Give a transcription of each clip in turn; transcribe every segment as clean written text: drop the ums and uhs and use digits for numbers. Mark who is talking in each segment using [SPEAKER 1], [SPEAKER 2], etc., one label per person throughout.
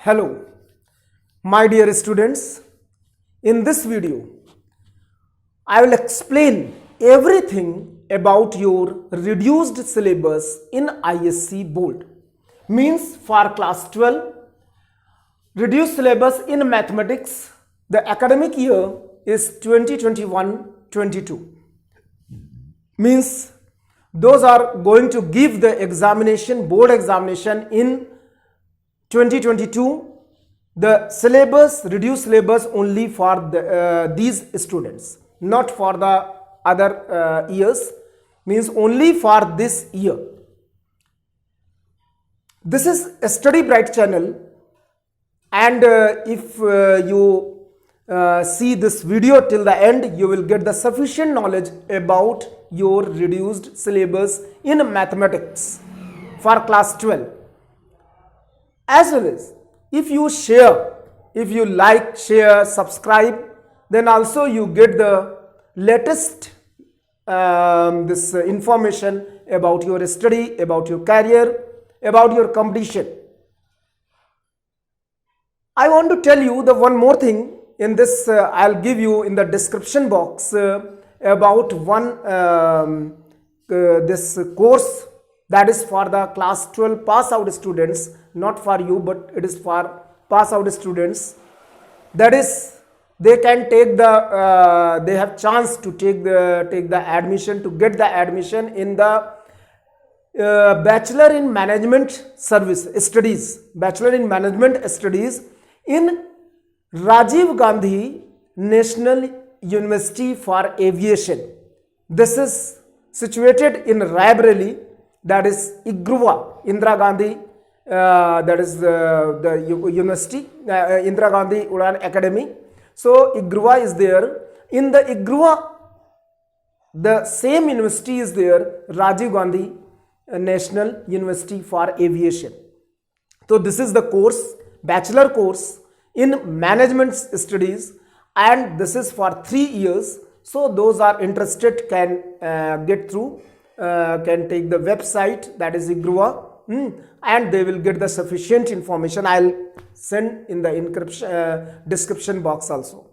[SPEAKER 1] Hello, my dear students. In this video, I will explain everything about your reduced syllabus in ISC board. Means for class 12, reduced syllabus in mathematics, the academic year is 2021-22. Means those are going to give the examination, board examination in 2022, the syllabus, reduced syllabus only for these students, not for the other years, means only for this year. This is a Study Bright channel, and if you see this video till the end, you will get the sufficient knowledge about your reduced syllabus in mathematics for class 12. As well as if you share, if you like, share, subscribe, then also you get the latest this information about your study, about your career, about your competition. I want to tell you the one more thing in this. I'll give you in the description box about one this course that is for the class 12 pass out students, not for you, but it is for pass out students. That is, they can take the they have chance to take the admission, to get the admission in the Bachelor in Management Service Studies, Bachelor in Management Studies in Rajiv Gandhi National University for Aviation. This is situated in Raebareli, that is IGRUA, Indira Gandhi, that is the university, Indira Gandhi Udan Academy. So IGRUA is there. In the IGRUA, the same university is there, Rajiv Gandhi National University for Aviation. So this is the course, bachelor course in management studies, and this is for 3 years. So those are interested can get through, can take the website, that is IGRUA, and they will get the sufficient information. I'll send in the description box also.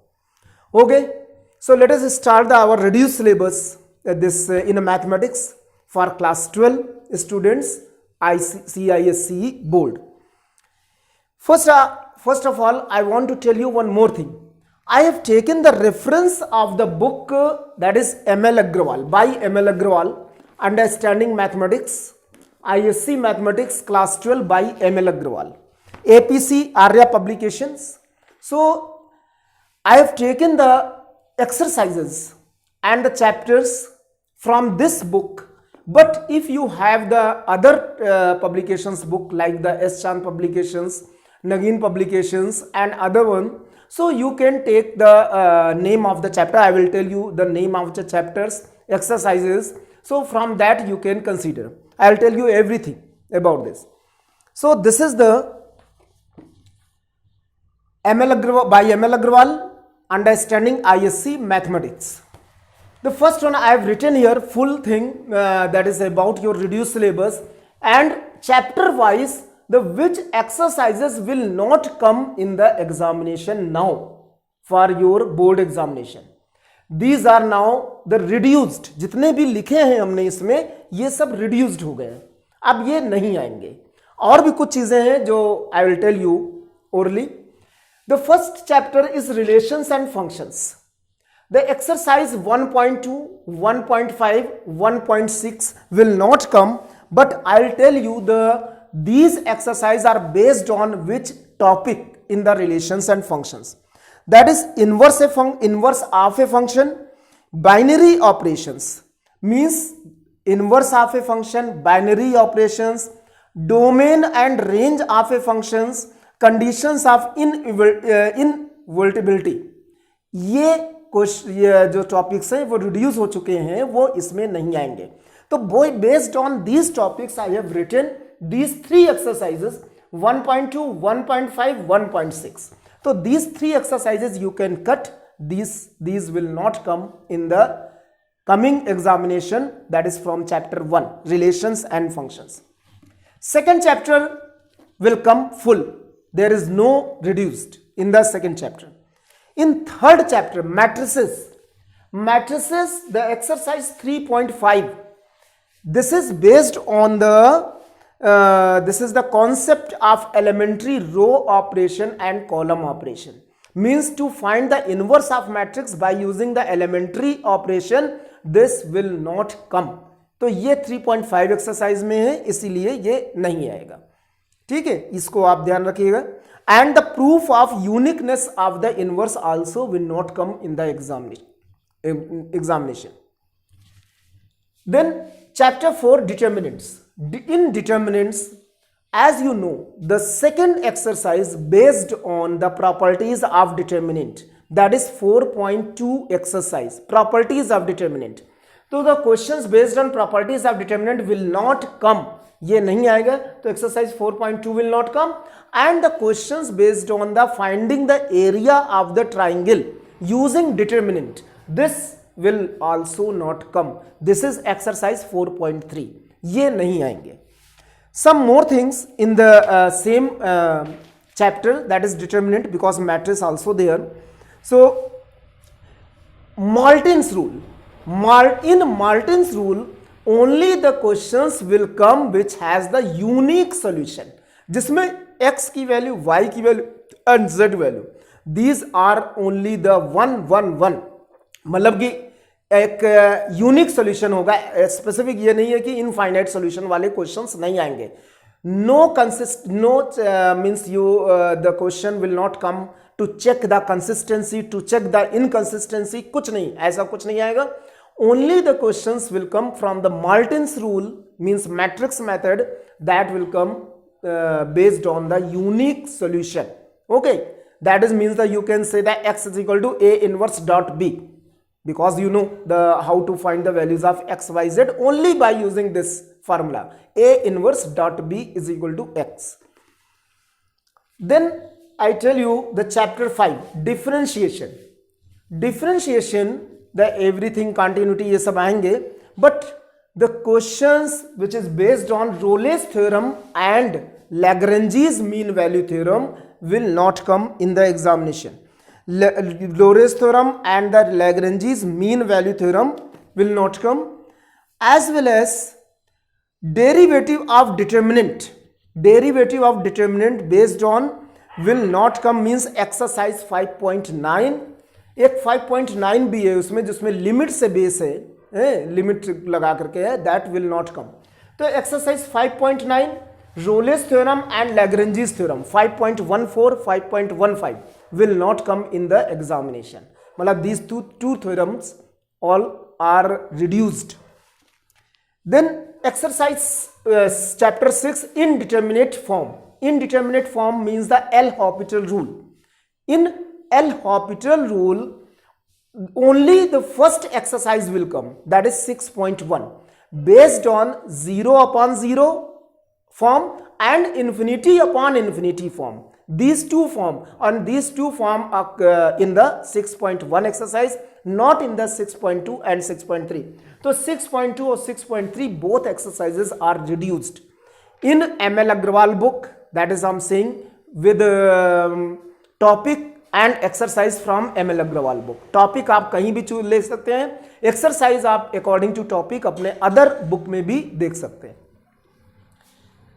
[SPEAKER 1] Okay, so let us start our reduced syllabus this in mathematics for class 12 students, CISCE board. First of all, I want to tell you one more thing. I have taken the reference of the book that is ML Agrawal, by ML Agrawal, Understanding Mathematics, ISC Mathematics Class 12 by ML Agrawal, APC Arya Publications. So I have taken the exercises and the chapters from this book, but if you have the other publications book like the S. Chand Publications, Nagin Publications and other one, so you can take the name of the chapter. I will tell you the name of the chapters, exercises. So from that you can consider. I will tell you everything about this. So this is the ML Agrawal, by ML Agrawal, Understanding ISC Mathematics. The first one I have written here, full thing that is about your reduced syllabus, and chapter wise the which exercises will not come in the examination now for your board examination. These are now the reduced. जितने भी लिखे हैं हमने इसमें, ये सब reduced हो गए, अब ये नहीं आएंगे. और भी कुछ चीजें हैं जो I will tell you orally. The first chapter is relations and functions. The exercise 1.2, 1.5, 1.6 will not come, but I will tell you these exercises are based on which topic in the relations and functions. That is inverse of a function, binary operations, means inverse of a function, binary operations, domain and range of a functions, conditions of invertibility. ये जो topics हैं वो reduce हो चुके हैं, वो इसमें नहीं आएंगे. तो based on these topics I have written these 3 exercises, 1.2, 1.5, 1.6. So these 3 exercises you can cut. These will not come in the coming examination, that is from chapter 1, relations and functions. Second chapter will come full. There is no reduced in the second chapter. In third chapter, matrices, the exercise 3.5, this is based on this is the concept of elementary row operation and column operation. Means to find the inverse of matrix by using the elementary operation, this will not come. तो ये 3.5 exercise में है, इसीलिए ये नहीं आएगा. ठीक है, इसको आप ध्यान रखिएगा. And the proof of uniqueness of the inverse also will not come in the examination. Then chapter 4, determinants. In determinants, as you know, the second exercise based on the properties of determinant, that is 4.2 exercise, properties of determinant. So the questions based on properties of determinant will not come. ये नहीं आएगा, तो exercise 4.2 will not come. And the questions based on the finding the area of the triangle using determinant, this will also not come. This is exercise 4.3. ये नहीं आएंगे. Some more things in the same chapter, that is determinant, because matrix also there. So Martin's rule. In Martin's rule, only the questions will come which has the unique solution, जिसमें x की value, y की value and z value, these are only the 1 मतलब कि एक unique solution होगा. Specific ये नहीं है कि इनफाइनाइट सॉल्यूशन वाले क्वेश्चंस नहीं आएंगे. No means you the question will not come to check the consistency, to check the inconsistency, कुछ नहीं, ऐसा कुछ नहीं आएगा. Only the questions will come from the martin's rule, means matrix method, that will come based on the unique solution. Okay, that is means that you can say that x is equal to a inverse dot b, because you know the how to find the values of x, y, z only by using this formula, a inverse dot b is equal to x. Then I tell you the chapter 5, differentiation. The everything continuity ये सब आएंगे, but the questions which is based on Rolle's theorem and Lagrange's mean value theorem will not come in the examination. Rolle's theorem and the Lagrange's mean value theorem will not come, as well as derivative of determinant based on will not come, means exercise 5.9. एक 5.9 भी है उसमें, जिसमें limit से base है, limit लगा करके है, दैट विल नॉट कम. तो exercise 5.9 Rolle's theorem and Lagrange's theorem 5.14 5.15 will not come in the examination. मतलब these two theorems all are reduced. Then exercise chapter 6, indeterminate form means the L'Hopital rule. In L'Hopital rule, only the first exercise will come, that is 6.1, based on 0 upon 0 form and infinity upon infinity form. These two form are in the 6.1 exercise, not in the 6.2 and 6.3. So 6.2 or 6.3 both exercises are reduced. In ML Agrawal book, that is I'm saying with topic and exercise from ML Agarwal book. Topic आप कहीं भी choose ले सकते हैं, exercise आप according to topic अपने other book में भी देख सकते हैं.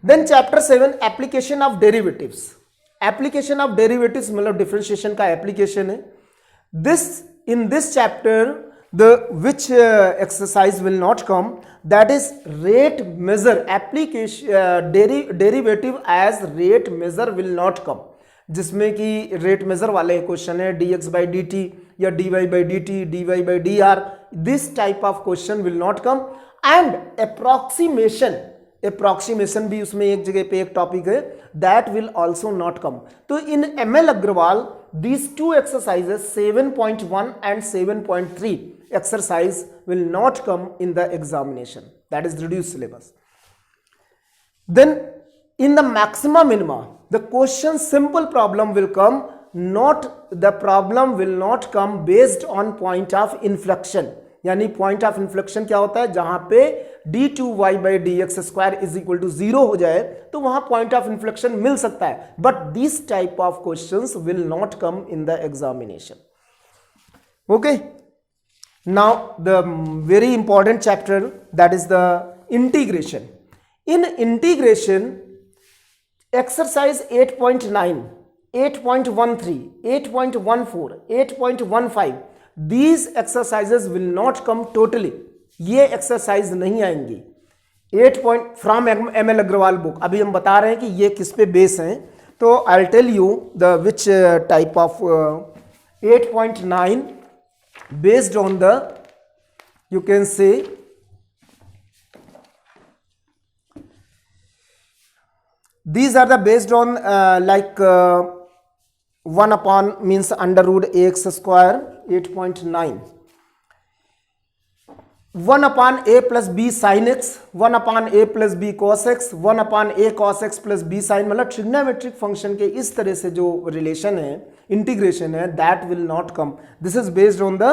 [SPEAKER 1] Then chapter 7, application of derivatives. Application of derivatives मतलब डिफरेंशिएशन का एप्लीकेशन है. In this chapter the which exercise will not come, that is rate measure. Application derivative as rate measure will not come, जिसमें कि rate major वाले question है dx by dt या dy by dt, dy by dr. This type of question will not come. And approximation भी उसमें एक जगह पे एक टॉपिक है, that will also not come. तो in ML Agarwal these two exercises 7.1 and 7.3 exercise will not come in the examination, that is reduced syllabus. Then in the maxima minima, the question simple problem will come, not the problem will not come based on point of inflection. यानी point of inflection क्या होता है, जहां पे d2y by d x square is equal to 0 हो जाए तो वहां पॉइंट ऑफ इन्फ्लेक्शन मिल सकता है, but this type of questions will not come in the examination. Okay, now the very important chapter, that is the integration. In integration exercise 8.9, 8.13, 8.14, 8.15, these exercises will not come totally. ये exercise नहीं आएंगी 8 point from ML Agarwal book. अभी हम बता रहे हैं कि ये किस पे बेस हैं, तो I'll tell you the which type of 8.9 based on the, you can say, these are the based on 1 upon means under root ax square 8.9, 1 upon a plus b sin x, 1 upon a plus b cos x, 1 upon a cos x plus b sin, मतलब trigonometric function के इस तरह से जो relation है, integration है, that will not come. This is based on the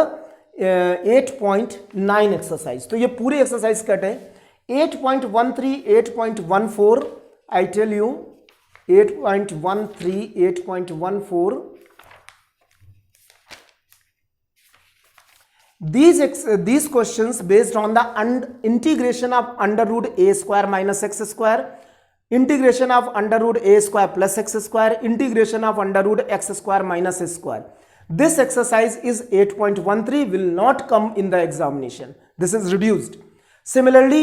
[SPEAKER 1] 8.9 exercise. तो ये पूरी एक्सरसाइज कट है. 8.13, 8.14, I tell you 8.13, 8.14, these questions based on the integration of under root a square minus x square, integration of under root a square plus x square, integration of under root x square minus s square. This exercise is 8.13 will not come in the examination. This is reduced. Similarly,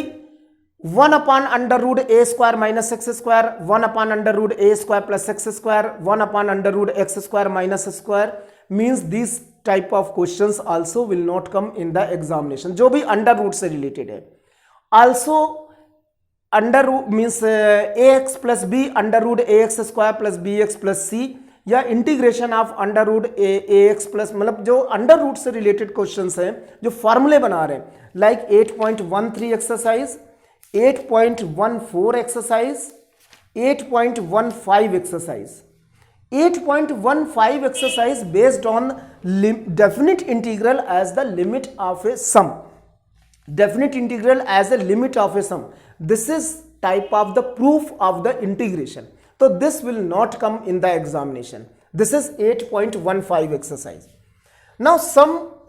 [SPEAKER 1] 1 upon under root a square minus x square, 1 upon under root a square plus x square, 1 upon under root x square minus square, means these type of questions also will not come in the examination. जो भी under root से related है. Also under root means ax plus b under root ax square plus bx plus c, या integration of under root ax plus, मतलब जो under root से related questions हैं जो फॉर्मूले बना रहे हैं, like 8.13 exercise, 8.14 exercise, 8.15 exercise. 8.15 exercise based on definite integral as the limit of a sum. Definite integral as a limit of a sum. This is type of the proof of the integration. So this will not come in the examination. This is 8.15 exercise. Now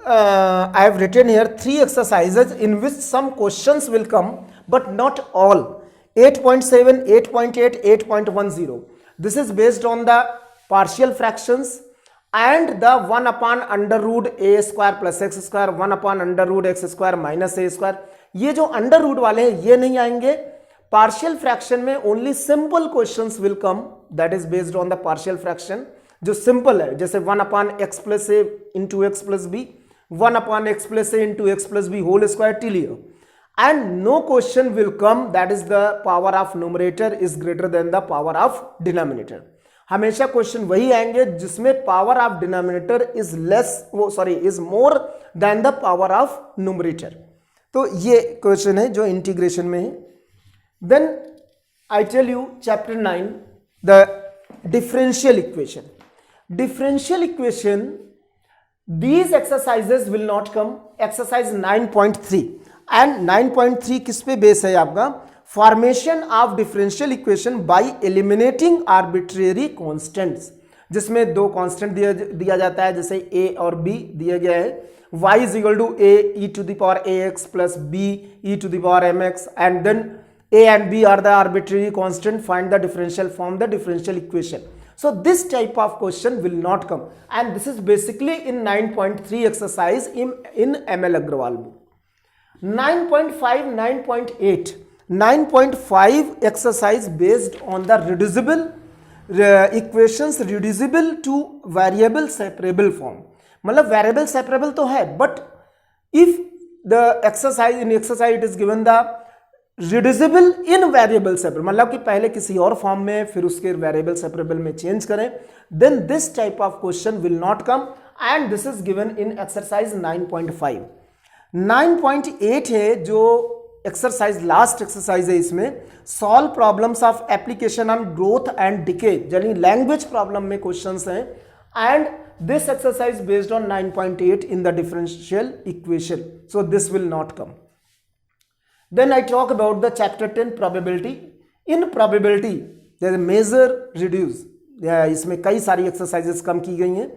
[SPEAKER 1] I have written here 3 exercises in which some questions will come, but not all. 8.7, 8.8, 8.10. This is based on the partial fractions and the 1 upon under root a square plus x square, 1 upon under root x square minus a square. ये जो under root वाले हैं ये नहीं आएंगे. Partial fraction में only simple questions will come, that is based on the partial fraction जो simple है, जैसे 1 upon x plus a into x plus b, 1 upon x plus a into x plus b whole square till here. And no question will come that is the power of numerator is greater than the power of denominator. हमेशा question वही आएंगे जिसमें power of denominator is is more than the power of numerator. तो ये question है जो integration में है. Then I tell you chapter 9 the differential equation. Differential equation, these exercises will not come. Exercise 9.3 and 9.3 किस पे बेस है आपका? Formation of differential equation by eliminating arbitrary constants, जिसमें 2 कांस्टेंट दिया जाता है, जैसे a और b दिया गया है. y is equal to a e to the power ax plus b e to the power mx, and then a and b are the arbitrary constant. Find the differential from the differential equation. So this type of question will not come, and this is basically in 9.3 exercise in ML Agrawal book. 9.5, 9.8, 9.5 exercise based on the reducible equations reducible to variable separable form. मतलब variable separable तो है, but if the exercise in exercise it is given the reducible in variable separable, मतलब कि पहले किसी और form में फिर उसके वेरिएबल सेपरेबल में चेंज करें, then this type of question will not come, and this is given in exercise 9.5. 9.8 है जो एक्सरसाइज लास्ट एक्सरसाइज है. इसमें solve problems of application on growth and decay, यानी लैंग्वेज प्रॉब्लम में क्वेश्चंस हैं and this exercise based on 9.8 in the differential equation, so this will not come. Then I talk about the chapter 10 probability. In probability there is measure reduce, इसमें कई सारी exercises कम की गई हैं.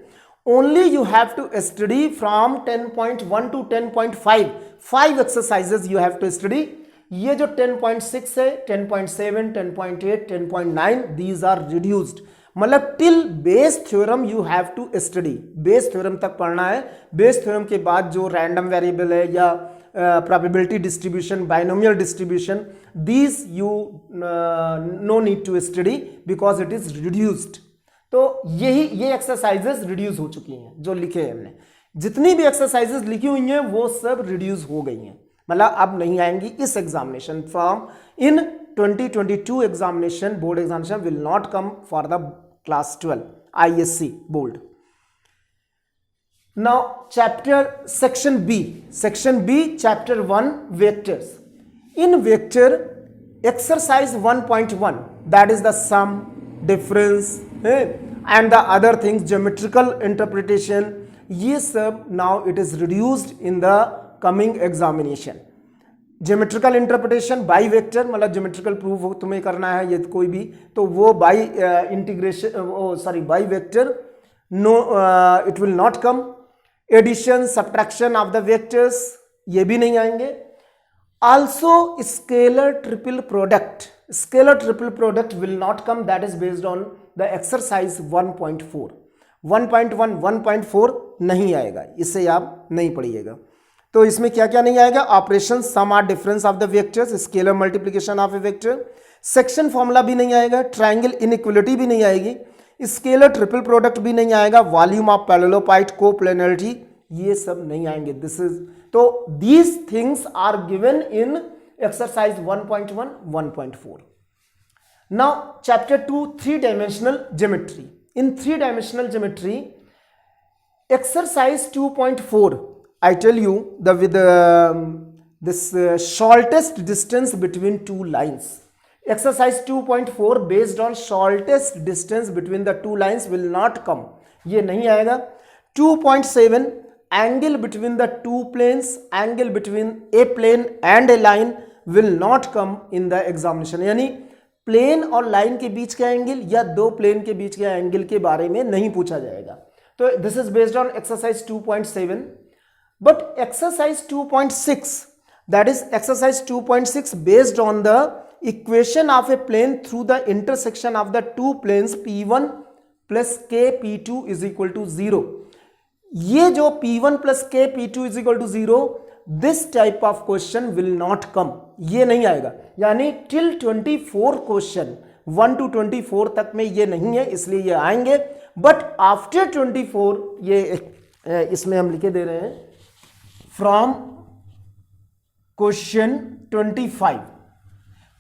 [SPEAKER 1] Only you have to study from 10.1 to 10.5, 5 exercises you have to study. ये जो 10.6 है, 10.7, 10.8, 10.9, these are reduced. मतलब till Bayes theorem you have to study, Bayes theorem तक पढ़ना है. बेस थ्योरम के बाद जो रैंडम वेरिएबल है या probability distribution, binomial distribution, these you no need to study because it is reduced. तो ये एक्सरसाइजेस रिड्यूस हो चुकी हैं जो लिखे हैं हमने. जितनी भी एक्सरसाइजेस लिखी हुई हैं वो सब रिड्यूस हो गई हैं, मतलब अब नहीं आएंगी इस examination. From in 2022 examination, board examination will not come for the class 12 ISC board. Now section B, chapter 1, vectors. In vector exercise 1.1, that is the sum, difference and the other things, geometrical interpretation, ये सब now it is reduced in the coming examination. Geometrical interpretation by vector, मतलब geometrical proof तुम्हें करना है ये कोई भी, तो वो by integration by vector, no it will not come. Addition subtraction of the vectors ये भी नहीं आएंगे. Also scalar triple product will not come, that is based on the exercise 1.4. 1.1 1.4 नहीं आएगा, इससे आप नहीं पढ़िएगा. तो इसमें क्या क्या नहीं आएगा? ऑपरेशन, सम और difference of the vectors, scalar multiplication of A vector, section formula भी नहीं आएगा, ट्रायंगल इनइक्वालिटी भी नहीं आएगी, स्केलर ट्रिपल प्रोडक्ट भी नहीं आएगा, वॉल्यूम ऑफ पैरेललोपाइड, कोप्लेनरिटी, ये सब नहीं आएंगे. दिस इज, तो these things are given in exercise 1.1 1.4. Now chapter 2, 3-dimensional geometry. In 3-dimensional geometry, exercise 2.4, I tell you this shortest distance between two lines. Exercise 2.4 based on shortest distance between the two lines will not come, ये नहीं आएगा. 2.7 angle between the two planes, angle between a plane and a line will not come in the examination. यानी plane और line के बीच का angle या दो plane के बीच का एंगल के बारे में नहीं पूछा जाएगा. तो this is based on exercise 2.7. But exercise 2.6, that is exercise 2.6 based on the equation of a plane through the intersection of the two planes P1 plus K P2 is equal to 0. ये जो P1 plus K P2 is equal to 0, this type of question will not come, ये नहीं आएगा. यानी till 24 question 1 to 24 तक में ये नहीं है, इसलिए ये आएंगे. But after 24 ये इसमें हम लिखे दे रहे हैं फ्रॉम क्वेश्चन 25.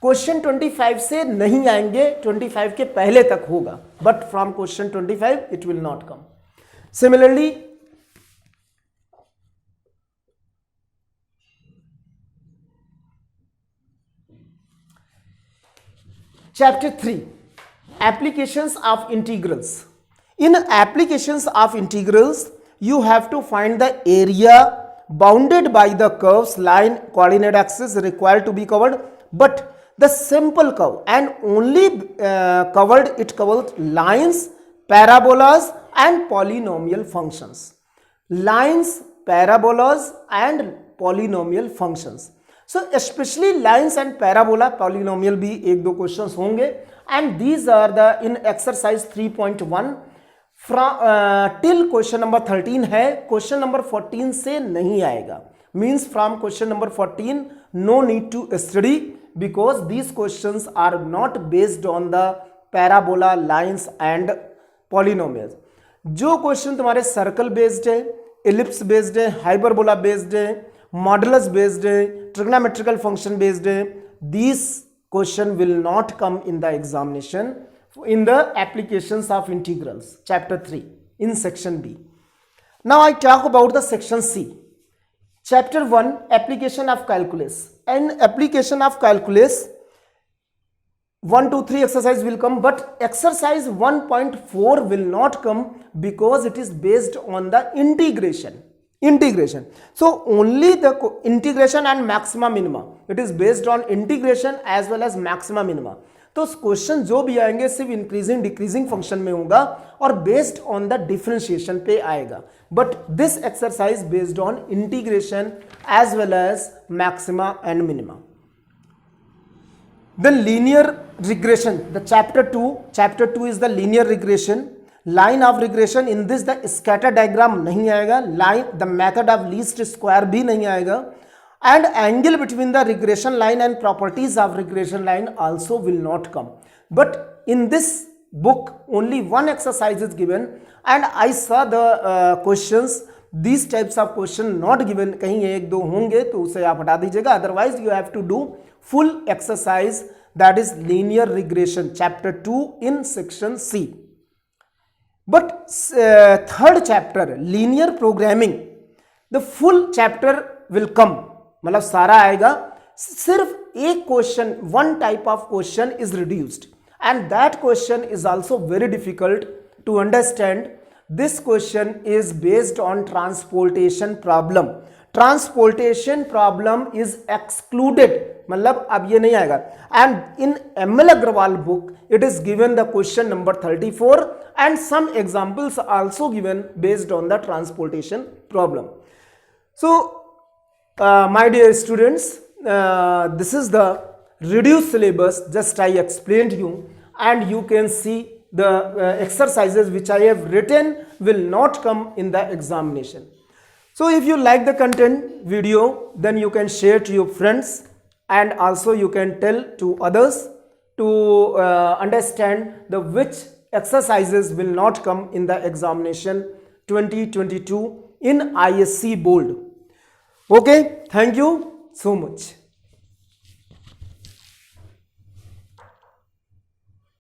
[SPEAKER 1] क्वेश्चन 25 से नहीं आएंगे, 25 के पहले तक होगा, but from question 25 it will not come. Similarly chapter 3, applications of integrals. In applications of integrals, you have to find the area bounded by the curves, line, coordinate axis required to be covered, but the simple curve and only it covers lines, parabolas and polynomial functions. Lines, parabolas and polynomial functions. So especially lines and parabola, polynomial भी एक दो questions होंगे, and these are the in exercise 3.1 till question number 13 है. Question number 14 से नहीं आएगा, means from question number 14 no need to study because these questions are not based on the parabola, lines and polynomials. जो question तुम्हारे circle based है, ellipse based है, hyperbola based है, modulus based है, trigonometrical function based है, these question will not come in the examination in the applications of integrals, chapter 3 in section B. Now I talk about the section C. Chapter 1, application of calculus. And application of calculus, 1 2 3 exercise will come, but exercise 1.4 will not come because it is based on the integration. So only the integration and maxima minima, it is based on integration as well as maxima minima. तो question जो भी आएंगे सिर्फ increasing decreasing function में होगा और based on the differentiation पे आएगा, but this exercise based on integration as well as maxima and minima. Then linear regression, the chapter 2 is the linear regression. Line of regression, in this the scatter diagram नहीं आएगा, line the method of least square भी नहीं आएगा, and angle between the regression line and properties of regression line also will not come. But in this book only one exercise is given and I saw the questions, these types of question not given. कहीं एक दो होंगे तो उसे आप हटा दीजिएगा, otherwise you have to do full exercise, that is linear regression chapter 2 in section C. But third chapter linear programming, the full chapter will come, मतलब सारा आएगा, सिर्फ एक question, one type of question is reduced and that question is also very difficult to understand. This question is based on transportation problem. Transportation problem is excluded, मतलब अब ये नहीं आएगा. And in M L Agarwal book it is given the question number 34 and some examples also given based on the transportation problem. So my dear students, this is the reduced syllabus, just I explained you, and you can see the exercises which I have written will not come in the examination. So if you like the content video, then you can share to your friends and also you can tell to others to understand the which exercises will not come in the examination 2022 in ISC board. Okay, thank you so much.